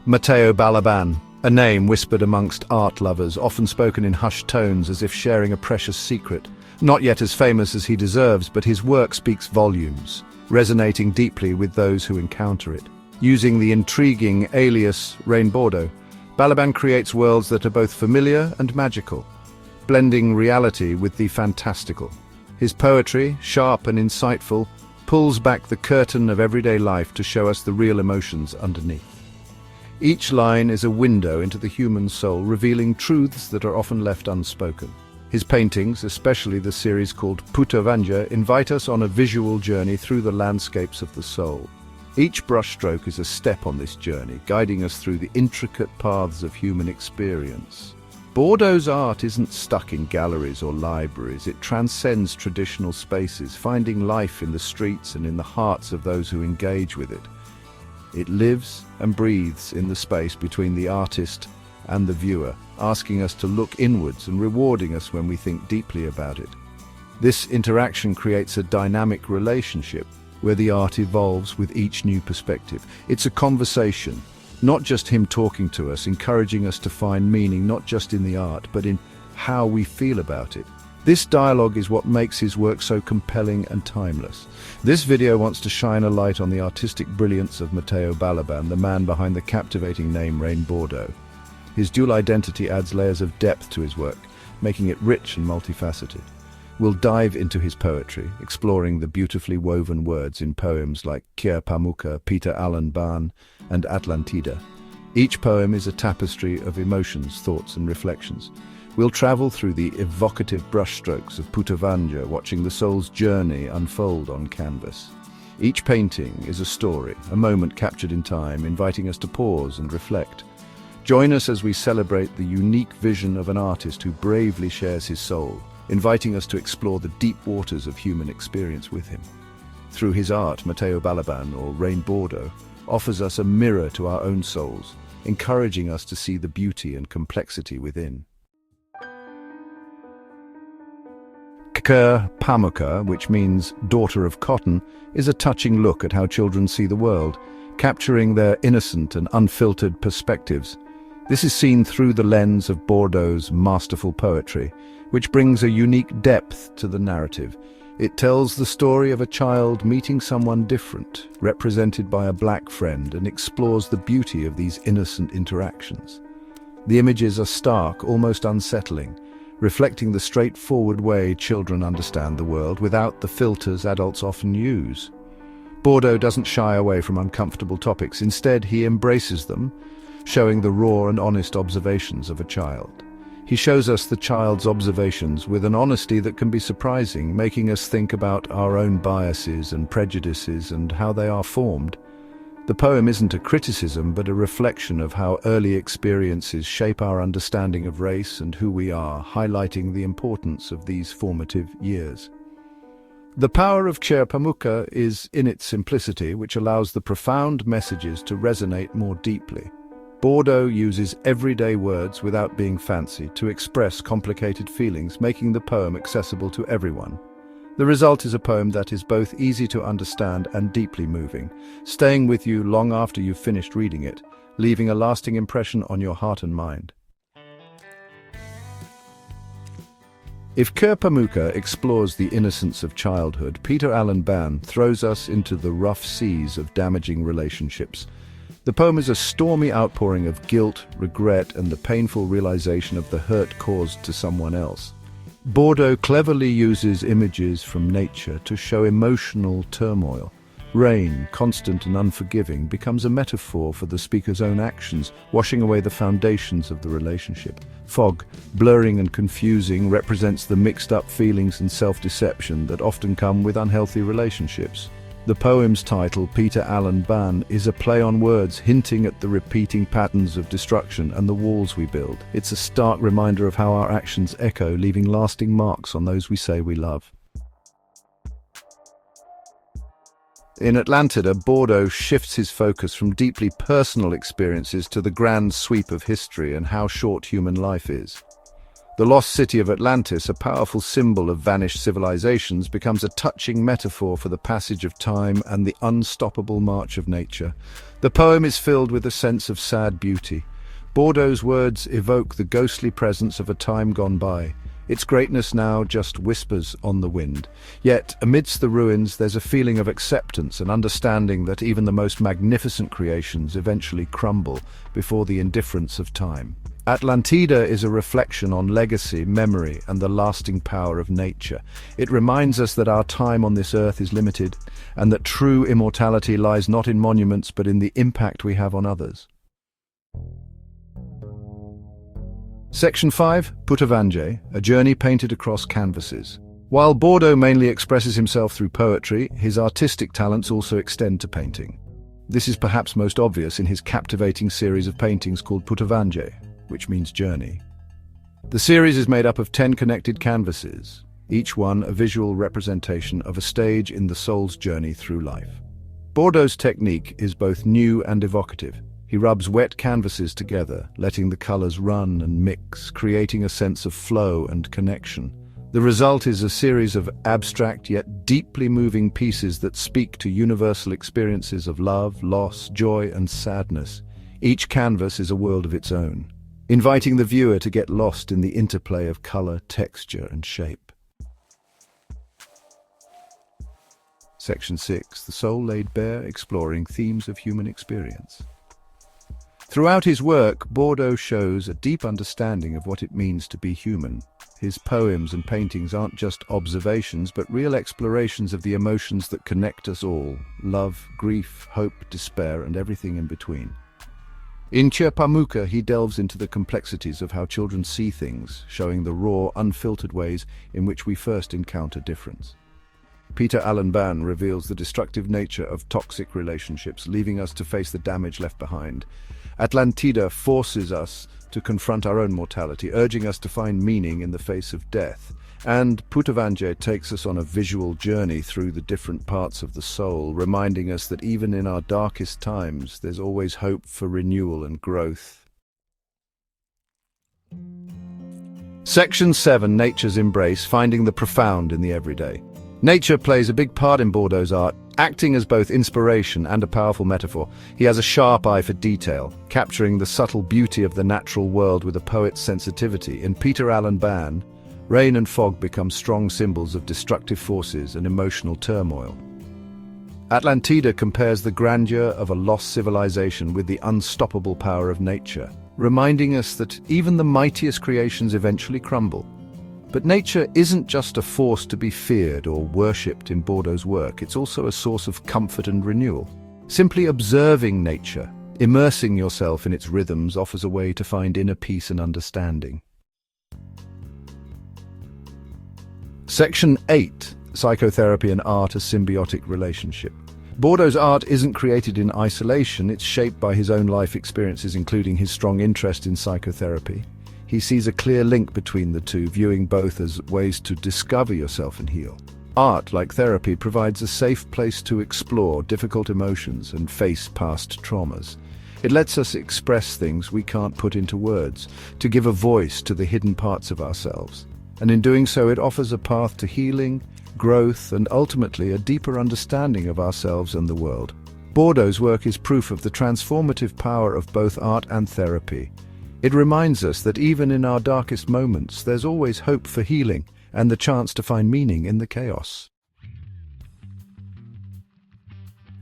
Matteo Balaban, a name whispered amongst art lovers, often spoken in hushed tones as if sharing a precious secret. Not yet as famous as he deserves, but his work speaks volumes, resonating deeply with those who encounter it. Using the intriguing alias Bordo, Balaban creates worlds that are both familiar and magical, blending reality with the fantastical. His poetry, sharp and insightful, pulls back the curtain of everyday life to show us the real emotions underneath. Each line is a window into the human soul, revealing truths that are often left unspoken. His paintings, especially the series called Puttavanja, invite us on a visual journey through the landscapes of the soul. Each brushstroke is a step on this journey, guiding us through the intricate paths of human experience. Bordo's art isn't stuck in galleries or libraries. It transcends traditional spaces, finding life in the streets and in the hearts of those who engage with it. It lives and breathes in the space between the artist and the viewer, asking us to look inwards and rewarding us when we think deeply about it. This interaction creates a dynamic relationship where the art evolves with each new perspective. It's a conversation, not just him talking to us, encouraging us to find meaning not just in the art, but in how we feel about it. This dialogue is what makes his work so compelling and timeless. This video wants to shine a light on the artistic brilliance of Matteo Balaban, the man behind the captivating name Bordo. His dual identity adds layers of depth to his work, making it rich and multifaceted. We'll dive into his poetry, exploring the beautifully woven words in poems like Kjer Pamukkar, Peter Allen Bahn, and Atlantida. Each poem is a tapestry of emotions, thoughts, and reflections. We'll travel through the evocative brushstrokes of Puttavanja, watching the soul's journey unfold on canvas. Each painting is a story, a moment captured in time, inviting us to pause and reflect. Join us as we celebrate the unique vision of an artist who bravely shares his soul, inviting us to explore the deep waters of human experience with him. Through his art, Matteo Balaban, or Bordo, offers us a mirror to our own souls, encouraging us to see the beauty and complexity within. Kjer Pamukkar, which means daughter of cotton, is a touching look at how children see the world, capturing their innocent and unfiltered perspectives. This is seen through the lens of Bordo's masterful poetry, which brings a unique depth to the narrative. It tells the story of a child meeting someone different, represented by a black friend, and explores the beauty of these innocent interactions. The images are stark, almost unsettling, reflecting the straightforward way children understand the world without the filters adults often use. Bordo doesn't shy away from uncomfortable topics. Instead, he embraces them, showing the raw and honest observations of a child. He shows us the child's observations with an honesty that can be surprising, making us think about our own biases and prejudices and how they are formed. The poem isn't a criticism, but a reflection of how early experiences shape our understanding of race and who we are, highlighting the importance of these formative years. The power of Kjer Pamukkar is in its simplicity, which allows the profound messages to resonate more deeply. Bordo uses everyday words without being fancy to express complicated feelings, making the poem accessible to everyone. The result is a poem that is both easy to understand and deeply moving, staying with you long after you've finished reading it, leaving a lasting impression on your heart and mind. If Kjer Pamukkar explores the innocence of childhood, Peter Allen Bahn throws us into the rough seas of damaging relationships. The poem is a stormy outpouring of guilt, regret, and the painful realization of the hurt caused to someone else. Bordo cleverly uses images from nature to show emotional turmoil. Rain, constant and unforgiving, becomes a metaphor for the speaker's own actions, washing away the foundations of the relationship. Fog, blurring and confusing, represents the mixed-up feelings and self-deception that often come with unhealthy relationships. The poem's title, Peter Allen Bahn, is a play on words, hinting at the repeating patterns of destruction and the walls we build. It's a stark reminder of how our actions echo, leaving lasting marks on those we say we love. In Atlantida, Bordo shifts his focus from deeply personal experiences to the grand sweep of history and how short human life is. The lost city of Atlantis, a powerful symbol of vanished civilizations, becomes a touching metaphor for the passage of time and the unstoppable march of nature. The poem is filled with a sense of sad beauty. Bordo's words evoke the ghostly presence of a time gone by. Its greatness now just whispers on the wind. Yet, amidst the ruins, there's a feeling of acceptance and understanding that even the most magnificent creations eventually crumble before the indifference of time. Atlantida is a reflection on legacy, memory, and the lasting power of nature. It reminds us that our time on this earth is limited, and that true immortality lies not in monuments but in the impact we have on others. Section 5, Puttavange, a journey painted across canvases. While Bordo mainly expresses himself through poetry, his artistic talents also extend to painting. This is perhaps most obvious in his captivating series of paintings called Puttavange, which means journey. The series is made up of 10 connected canvases, each one a visual representation of a stage in the soul's journey through life. Bordo's technique is both new and evocative. He rubs wet canvases together, letting the colors run and mix, creating a sense of flow and connection. The result is a series of abstract yet deeply moving pieces that speak to universal experiences of love, loss, joy, and sadness. Each canvas is a world of its own, inviting the viewer to get lost in the interplay of color, texture, and shape. Section 6, The Soul Laid Bare, exploring themes of human experience. Throughout his work, Bordo shows a deep understanding of what it means to be human. His poems and paintings aren't just observations, but real explorations of the emotions that connect us all: love, grief, hope, despair, and everything in between. In Pamukkar, he delves into the complexities of how children see things, showing the raw, unfiltered ways in which we first encounter difference. Peter Allen Bann reveals the destructive nature of toxic relationships, leaving us to face the damage left behind. Atlantida forces us to confront our own mortality, urging us to find meaning in the face of death. And Puttavange takes us on a visual journey through the different parts of the soul, reminding us that even in our darkest times, there's always hope for renewal and growth. Section 7, Nature's Embrace, finding the profound in the everyday. Nature plays a big part in Bordo's art, acting as both inspiration and a powerful metaphor. He has a sharp eye for detail, capturing the subtle beauty of the natural world with a poet's sensitivity. In Peter Allen Bann, rain and fog become strong symbols of destructive forces and emotional turmoil. Atlantida compares the grandeur of a lost civilization with the unstoppable power of nature, reminding us that even the mightiest creations eventually crumble. But nature isn't just a force to be feared or worshipped in Bordo's work, it's also a source of comfort and renewal. Simply observing nature, immersing yourself in its rhythms, offers a way to find inner peace and understanding. Section 8, Psychotherapy and Art, a Symbiotic Relationship. Bordo's art isn't created in isolation, it's shaped by his own life experiences, including his strong interest in psychotherapy. He sees a clear link between the two, viewing both as ways to discover yourself and heal. Art, like therapy, provides a safe place to explore difficult emotions and face past traumas. It lets us express things we can't put into words, to give a voice to the hidden parts of ourselves. And in doing so, it offers a path to healing, growth, and ultimately a deeper understanding of ourselves and the world. Bordo's work is proof of the transformative power of both art and therapy. It reminds us that even in our darkest moments, there's always hope for healing and the chance to find meaning in the chaos.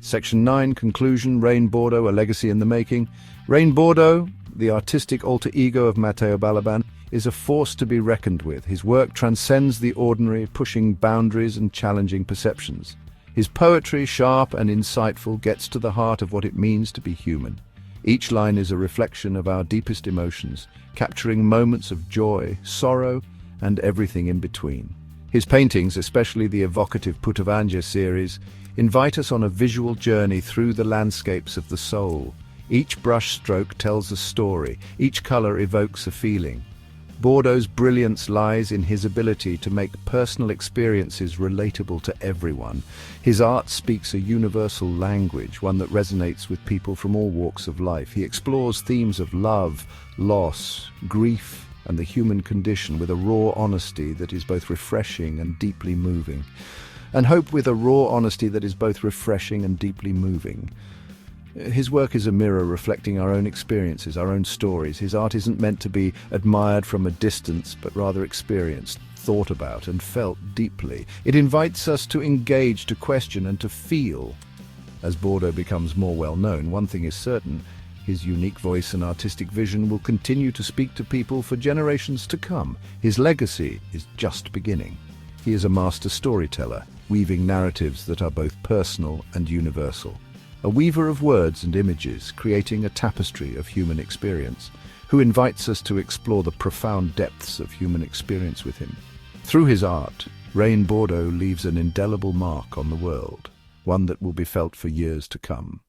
Section 9, Conclusion, Rain Bordo, a Legacy in the Making. Rain Bordo, the artistic alter ego of Matteo Balaban, is a force to be reckoned with. His work transcends the ordinary, pushing boundaries and challenging perceptions. His poetry, sharp and insightful, gets to the heart of what it means to be human. Each line is a reflection of our deepest emotions, capturing moments of joy, sorrow, and everything in between. His paintings, especially the evocative Puttavange series, invite us on a visual journey through the landscapes of the soul. Each brushstroke tells a story, each color evokes a feeling. Bordo's brilliance lies in his ability to make personal experiences relatable to everyone. His art speaks a universal language, one that resonates with people from all walks of life. He explores themes of love, loss, grief, and the human condition with a raw honesty that is both refreshing and deeply moving. And hope with a raw honesty that is both refreshing and deeply moving. His work is a mirror reflecting our own experiences, our own stories. His art isn't meant to be admired from a distance, but rather experienced, thought about, and felt deeply. It invites us to engage, to question, and to feel. As Bordo becomes more well-known, one thing is certain: his unique voice and artistic vision will continue to speak to people for generations to come. His legacy is just beginning. He is a master storyteller, weaving narratives that are both personal and universal. A weaver of words and images, creating a tapestry of human experience, who invites us to explore the profound depths of human experience with him. Through his art, Rain Bordo leaves an indelible mark on the world, one that will be felt for years to come.